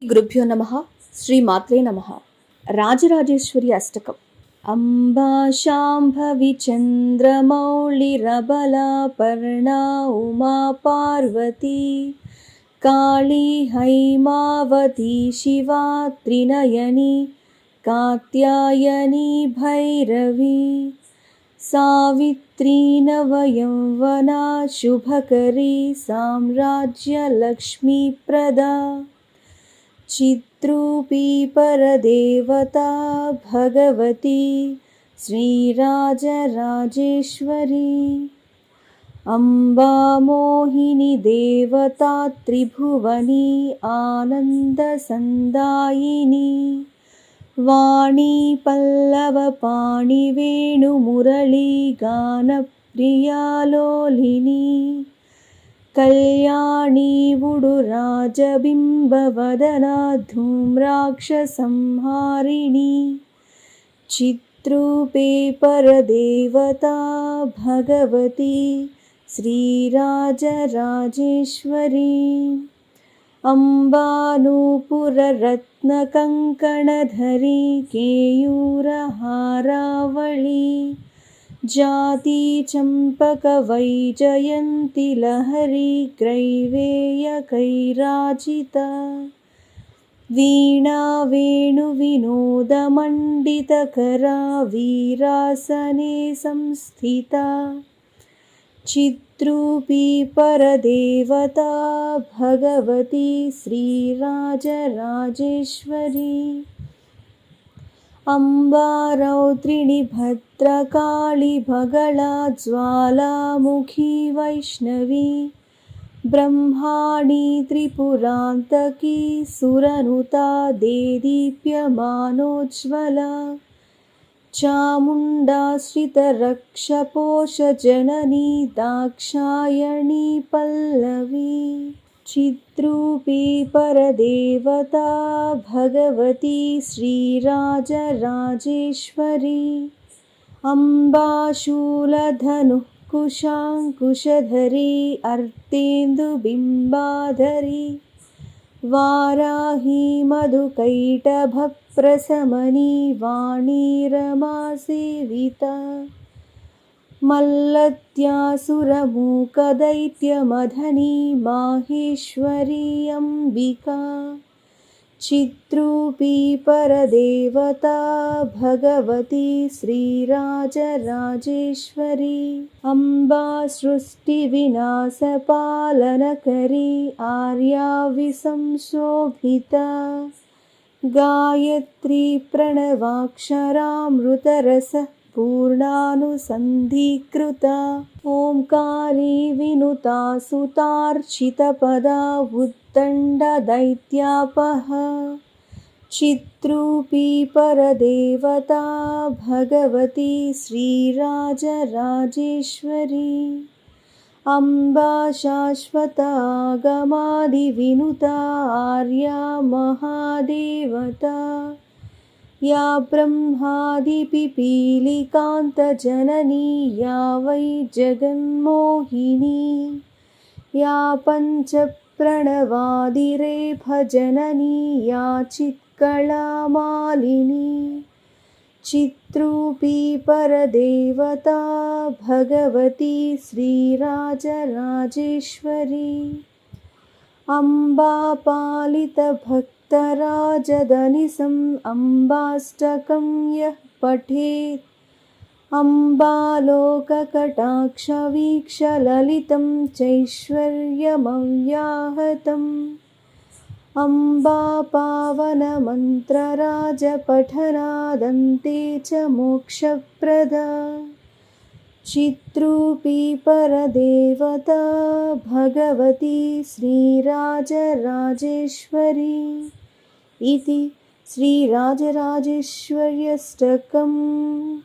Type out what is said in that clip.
గురుభ్యో నమః. శ్రీమాత్రే నమః. రాజరాజేశ్వరి అష్టకం. అంబా శాంభవి చంద్రమౌళిరబలాపర్ణా ఉమా పార్వతీ కాళీ హైమావతీ శివా త్రినయని కాత్యాయని భైరవీ సావిత్రీ నవయౌవనా శుభకరీ సామ్రాజ్యలక్ష్మీప్రదా चिद्रूपी परदेवता भगवती श्रीराजराजेश्वरी अम्बा मोहिनी देवता त्रिभुवनी आनन्दसन्दायिनी वाणी पल्लवपाणि वेणुमुरली गानप्रियालोलिनी कल्याणी वुडुराजबिम्बवदना धूम्राक्षसंहारिणी चिद्रूपे परदेवता भगवती श्रीराजराजेश्वरी अम्बानूपुररत्नकङ्कणधरी केयूरहारावळी जाती चम्पकवैजयन्ती लहरी ग्रैवेयकैराजिता वीणा वेणुविनोदमण्डितकरा वीरासने संस्थिता चिद्रूपी परदेवता भगवती श्रीराजराजेश्वरी अम्बा रौद्रिणी भद्रकाली बगला ज्वालामुखी वैष्णवी ब्रह्माणी त्रिपुरान्तकी सुरनुता देदीप्यमानोज्ज्वला चामुण्डाश्रितरक्षपोषजननी दाक्षायणी पल्लवी चिद्रूपी परदेवता भगवती श्रीराजराजेश्वरी अम्बा शूलधनुः कुशाङ्कुशधरी अर्तेन्दुबिम्बाधरी वाराही मधुकैटभप्रशमनी वाणी रमासेविता मल्लत्यासुरमूकदैत्यमदनी माहेश्वरी अम्बिका चिद्रूपी परदेवता भगवती श्रीराजराजेश्वरी अम्बा सृष्टिविनाशपालनकरी आर्याविसंशोभिता गायत्री प्रणवाक्षरामृतरसः पूर्णानुसन्धीकृता ओंकारी विनुता सुतार्चितपदा उद्दण्डदैत्यापहा चिद्रूपी परदेवता भगवती श्रीराजराजेश्वरी अम्बा शाश्वतागमादिविनुता आर्या महादेवता या ब्रह्मादिपिपीलिकान्तजननी या वै जगन्मोहिनी या पञ्चप्रणवादिरेफजननी या चित्कलामालिनी चिद्रूपी परदेवता भगवती श्रीराजराजेश्वरी अम्बा पालितभक्तराजदनिशम् अम्बाष्टकं यः पठेत् अम्बालोककटाक्षवीक्षललितं चैश्वर्यमव्याहतम् अम्बा पावनमन्त्रराजपठनादन्ते च मोक्षप्रदा चिद्रूपी परदेवता भगवती श्रीराजराजेश्वरी इति श्रीराजराजेश्वर्यष्टकम्।